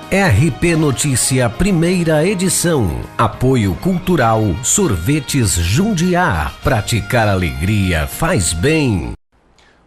RP Notícia, primeira edição. Apoio Cultural Sorvetes Jundiá. Praticar alegria faz bem.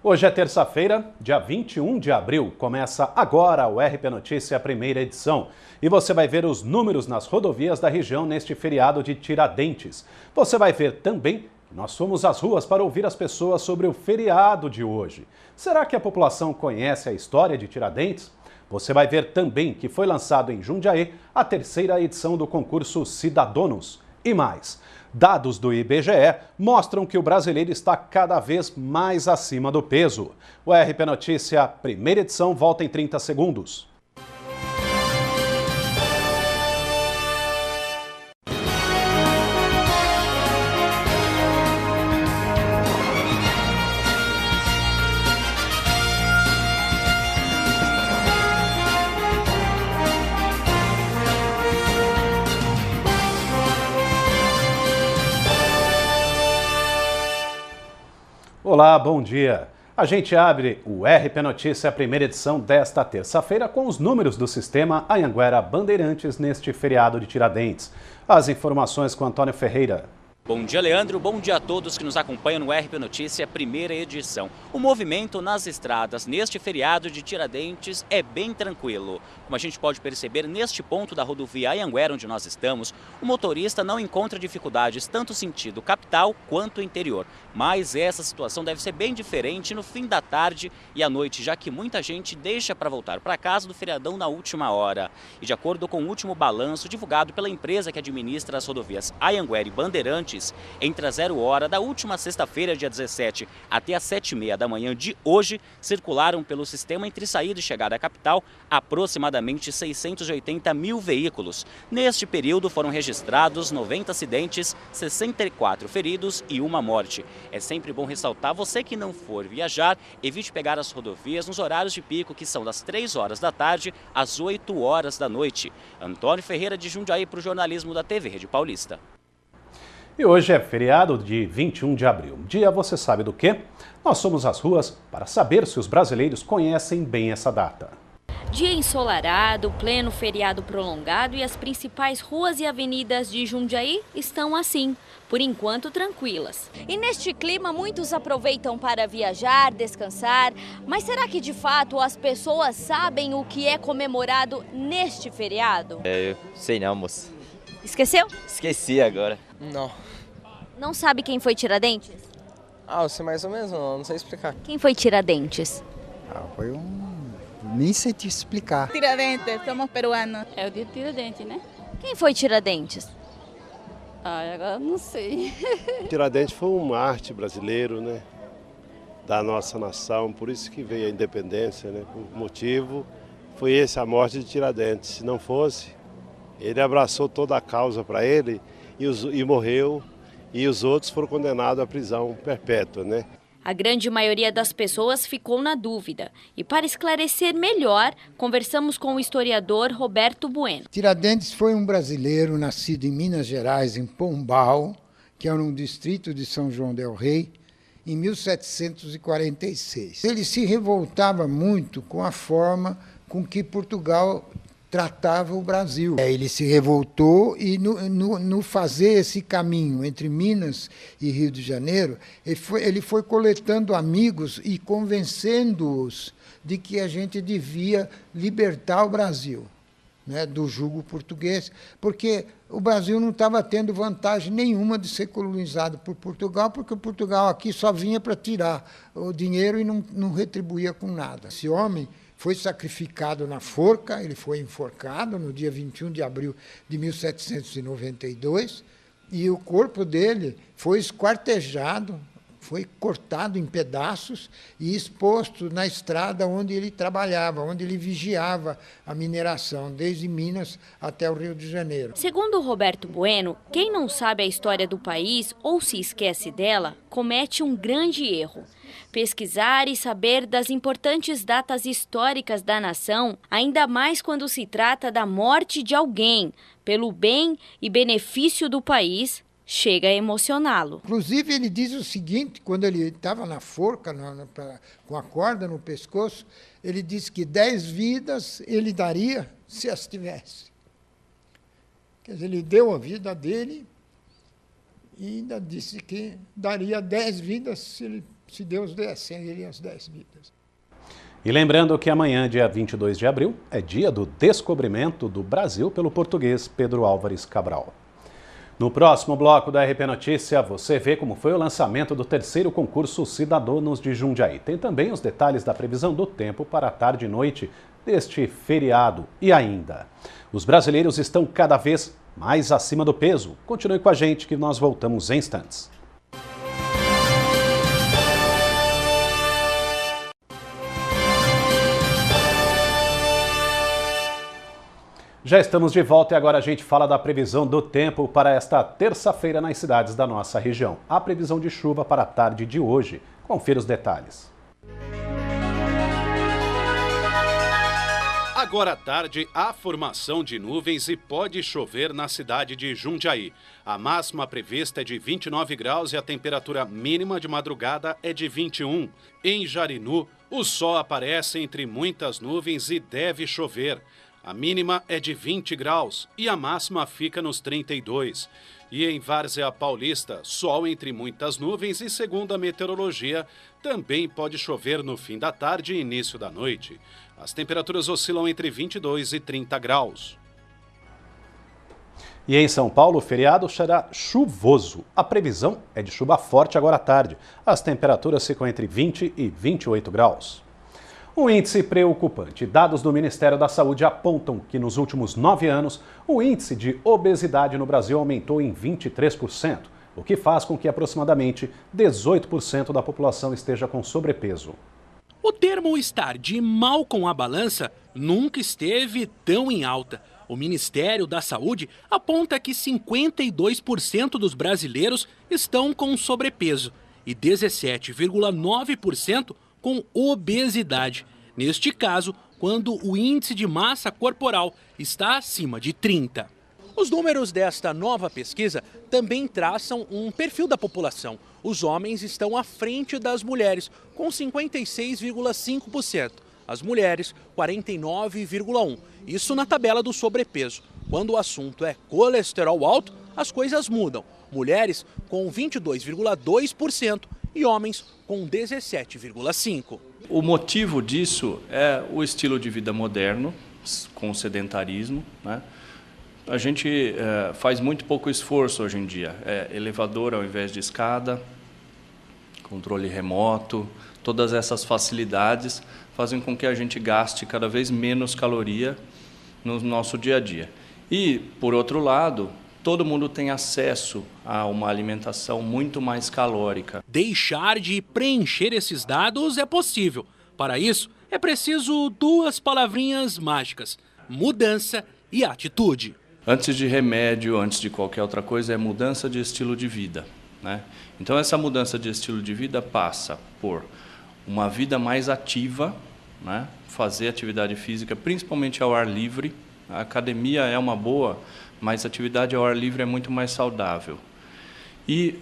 Hoje é terça-feira, dia 21 de abril. Começa agora o RP Notícia, primeira edição. E você vai ver os números nas rodovias da região neste feriado de Tiradentes. Você vai ver também que nós fomos às ruas para ouvir as pessoas sobre o feriado de hoje. Será que a população conhece a história de Tiradentes? Você vai ver também que foi lançado em Jundiaí a terceira edição do concurso Cidadônus. E mais, dados do IBGE mostram que o brasileiro está cada vez mais acima do peso. O RP Notícia, primeira edição, volta em 30 segundos. Olá, bom dia. A gente abre o RP Notícia, primeira edição desta terça-feira, com os números do sistema Anhanguera Bandeirantes neste feriado de Tiradentes. As informações com Antônio Ferreira. Bom dia, Leandro. Bom dia a todos que nos acompanham no RP Notícia, primeira edição. O movimento nas estradas neste feriado de Tiradentes é bem tranquilo. Como a gente pode perceber, neste ponto da rodovia Anhanguera, onde nós estamos, o motorista não encontra dificuldades tanto sentido capital quanto interior. Mas essa situação deve ser bem diferente no fim da tarde e à noite, já que muita gente deixa para voltar para casa do feriadão na última hora. E de acordo com o último balanço divulgado pela empresa que administra as rodovias Anhanguera e Bandeirantes, entre a 0 hora da última sexta-feira, dia 17, até as 7h30 da manhã de hoje, circularam pelo sistema entre saída e chegada à capital aproximadamente 680 mil veículos. Neste período foram registrados 90 acidentes, 64 feridos e uma morte. É sempre bom ressaltar, você que não for viajar, evite pegar as rodovias nos horários de pico, que são das 3 horas da tarde às 8 horas da noite. Antônio Ferreira de Jundiaí para o jornalismo da TV Rede Paulista. E hoje é feriado de 21 de abril. Dia você sabe do quê? Nós fomos às ruas para saber se os brasileiros conhecem bem essa data. Dia ensolarado, pleno feriado prolongado e as principais ruas e avenidas de Jundiaí estão assim, por enquanto tranquilas. E neste clima muitos aproveitam para viajar, descansar, mas será que de fato as pessoas sabem o que é comemorado neste feriado? Eu sei não, moça. Esqueceu? Esqueci agora. Não. Não sabe quem foi Tiradentes? Eu sei mais ou menos, não sei explicar. Quem foi Tiradentes? Foi nem sei te explicar. Tiradentes, somos peruanos. É o dia de Tiradentes, né? Quem foi Tiradentes? Agora não sei. Tiradentes foi um mártir brasileiro, né? Da nossa nação, por isso que veio a independência, né? O motivo foi esse, a morte de Tiradentes. Se não fosse, ele abraçou toda a causa para ele e morreu, e os outros foram condenados à prisão perpétua, né? A grande maioria das pessoas ficou na dúvida. E para esclarecer melhor, conversamos com o historiador Roberto Bueno. Tiradentes foi um brasileiro nascido em Minas Gerais, em Pombal, que era um distrito de São João del Rei, em 1746. Ele se revoltava muito com a forma com que Portugal tratava o Brasil. Ele se revoltou e no fazer esse caminho entre Minas e Rio de Janeiro, ele foi coletando amigos e convencendo-os de que a gente devia libertar o Brasil, né, do jugo português, porque o Brasil não estava tendo vantagem nenhuma de ser colonizado por Portugal, porque Portugal aqui só vinha para tirar o dinheiro e não retribuía com nada. Esse homem foi sacrificado na forca, ele foi enforcado no dia 21 de abril de 1792, e o corpo dele foi esquartejado, foi cortado em pedaços e exposto na estrada onde ele trabalhava, onde ele vigiava a mineração, desde Minas até o Rio de Janeiro. Segundo Roberto Bueno, quem não sabe a história do país ou se esquece dela, comete um grande erro. Pesquisar e saber das importantes datas históricas da nação, ainda mais quando se trata da morte de alguém, pelo bem e benefício do país, chega a emocioná-lo. Inclusive, ele diz o seguinte, quando ele estava na forca, com a corda no pescoço, Ele disse que 10 vidas ele daria se as tivesse. Quer dizer, ele deu a vida dele e ainda disse que daria 10 vidas se Deus desse a ele as 10 vidas. E lembrando que amanhã, dia 22 de abril, é dia do descobrimento do Brasil pelo português Pedro Álvares Cabral. No próximo bloco da RP Notícia, você vê como foi o lançamento do 3º concurso Cidadãos de Jundiaí. Tem também os detalhes da previsão do tempo para a tarde e noite deste feriado. E ainda, os brasileiros estão cada vez mais acima do peso. Continue com a gente que nós voltamos em instantes. Já estamos de volta e agora a gente fala da previsão do tempo para esta terça-feira nas cidades da nossa região. A previsão de chuva para a tarde de hoje. Confira os detalhes. Agora à tarde, há formação de nuvens e pode chover na cidade de Jundiaí. A máxima prevista é de 29 graus e a temperatura mínima de madrugada é de 21. Em Jarinu, o sol aparece entre muitas nuvens e deve chover. A mínima é de 20 graus e a máxima fica nos 32. E em Várzea Paulista, sol entre muitas nuvens e, segundo a meteorologia, também pode chover no fim da tarde e início da noite. As temperaturas oscilam entre 22 e 30 graus. E em São Paulo, o feriado será chuvoso. A previsão é de chuva forte agora à tarde. As temperaturas ficam entre 20 e 28 graus. Um índice preocupante. Dados do Ministério da Saúde apontam que nos últimos 9 anos, o índice de obesidade no Brasil aumentou em 23%, o que faz com que aproximadamente 18% da população esteja com sobrepeso. O termo estar de mal com a balança nunca esteve tão em alta. O Ministério da Saúde aponta que 52% dos brasileiros estão com sobrepeso e 17,9% com obesidade. Neste caso, quando o índice de massa corporal está acima de 30. Os números desta nova pesquisa também traçam um perfil da população. Os homens estão à frente das mulheres, com 56,5%. As mulheres, 49,1%. Isso na tabela do sobrepeso. Quando o assunto é colesterol alto, as coisas mudam. Mulheres com 22,2% e homens com 17,5%. O motivo disso é o estilo de vida moderno, com o sedentarismo, né? A gente faz muito pouco esforço hoje em dia. Elevador ao invés de escada, controle remoto, todas essas facilidades fazem com que a gente gaste cada vez menos caloria no nosso dia a dia. E, por outro lado, todo mundo tem acesso a uma alimentação muito mais calórica. Deixar de preencher esses dados é possível. Para isso, é preciso 2 palavrinhas mágicas: mudança e atitude. Antes de remédio, antes de qualquer outra coisa, é mudança de estilo de vida, né? Então, essa mudança de estilo de vida passa por uma vida mais ativa, né? Fazer atividade física, principalmente ao ar livre. A academia é uma boa, mas a atividade ao ar livre é muito mais saudável. E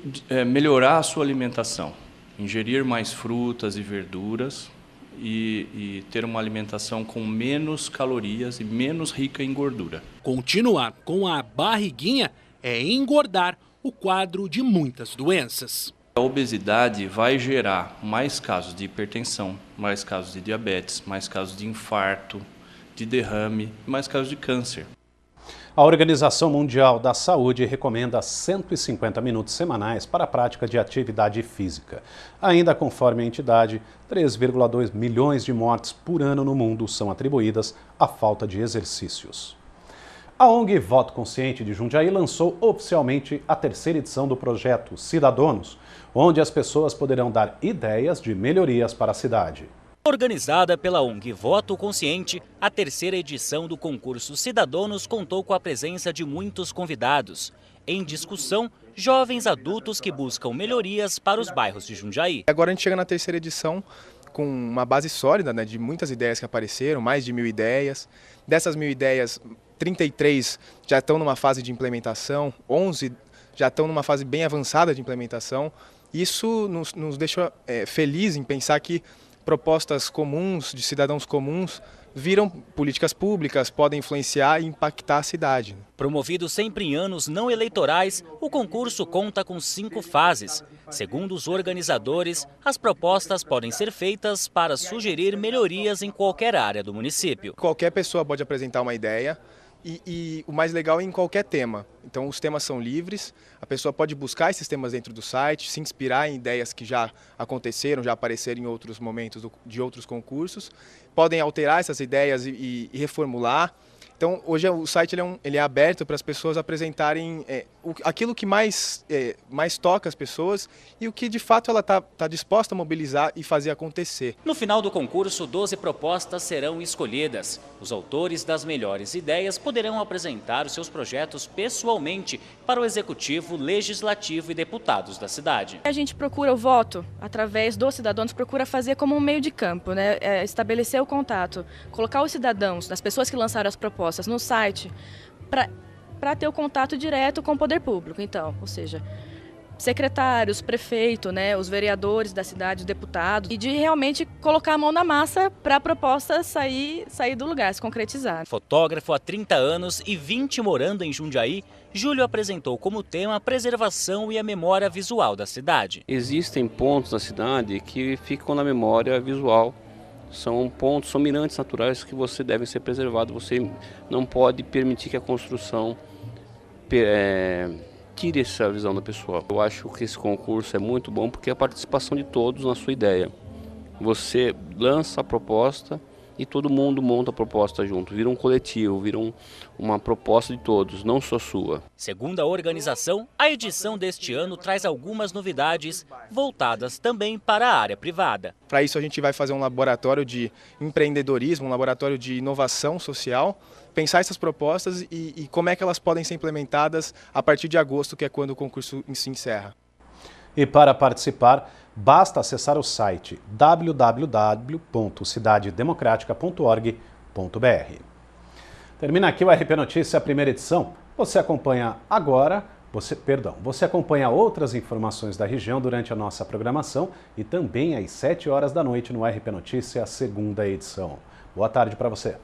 melhorar a sua alimentação, ingerir mais frutas e verduras e ter uma alimentação com menos calorias e menos rica em gordura. Continuar com a barriguinha é engordar o quadro de muitas doenças. A obesidade vai gerar mais casos de hipertensão, mais casos de diabetes, mais casos de infarto, de derrame, mais casos de câncer. A Organização Mundial da Saúde recomenda 150 minutos semanais para a prática de atividade física. Ainda conforme a entidade, 3,2 milhões de mortes por ano no mundo são atribuídas à falta de exercícios. A ONG Voto Consciente de Jundiaí lançou oficialmente a 3ª edição do projeto Cidadãos, onde as pessoas poderão dar ideias de melhorias para a cidade. Organizada pela ONG Voto Consciente, a 3ª edição do concurso Cidadãos contou com a presença de muitos convidados. Em discussão, jovens adultos que buscam melhorias para os bairros de Jundiaí. Agora a gente chega na 3ª edição com uma base sólida, né, de muitas ideias que apareceram, mais de 1000 ideias. Dessas 1000 ideias, 33 já estão numa fase de implementação, 11 já estão numa fase bem avançada de implementação. Isso nos deixa feliz em pensar que propostas comuns, de cidadãos comuns, viram políticas públicas, podem influenciar e impactar a cidade. Promovido sempre em anos não eleitorais, o concurso conta com 5 fases. Segundo os organizadores, as propostas podem ser feitas para sugerir melhorias em qualquer área do município. Qualquer pessoa pode apresentar uma ideia e o mais legal é em qualquer tema. Então os temas são livres, a pessoa pode buscar esses temas dentro do site, se inspirar em ideias que já aconteceram, já apareceram em outros momentos de outros concursos, podem alterar essas ideias e reformular. Então, hoje o site ele é aberto para as pessoas apresentarem aquilo que mais toca as pessoas e o que, de fato, ela tá disposta a mobilizar e fazer acontecer. No final do concurso, 12 propostas serão escolhidas. Os autores das melhores ideias poderão apresentar os seus projetos pessoalmente para o Executivo, Legislativo e deputados da cidade. A gente procura o voto através dos cidadãos, procura fazer como um meio de campo, né? Estabelecer o contato, colocar os cidadãos, as pessoas que lançaram as propostas, no site para ter o contato direto com o poder público. Então, ou seja, secretários, prefeito, né, os vereadores da cidade, os deputados, e de realmente colocar a mão na massa para a proposta sair do lugar, se concretizar. Fotógrafo há 30 anos e 20 morando em Jundiaí, Júlio apresentou como tema a preservação e a memória visual da cidade. Existem pontos da cidade que ficam na memória visual. São pontos, são mirantes naturais que você deve ser preservado. Você não pode permitir que a construção tire essa visão da pessoa. Eu acho que esse concurso é muito bom porque é a participação de todos na sua ideia. Você lança a proposta e todo mundo monta a proposta junto. Vira um coletivo, vira uma proposta de todos, não só sua. Segundo a organização, a edição deste ano traz algumas novidades voltadas também para a área privada. Para isso a gente vai fazer um laboratório de empreendedorismo, um laboratório de inovação social, pensar essas propostas e como é que elas podem ser implementadas a partir de agosto, que é quando o concurso se encerra. E para participar, basta acessar o site www.cidadedemocratica.org.br. Termina aqui o RP Notícia, a primeira edição. Você acompanha você acompanha outras informações da região durante a nossa programação e também às 7 horas da noite no RP Notícia, a segunda edição. Boa tarde para você.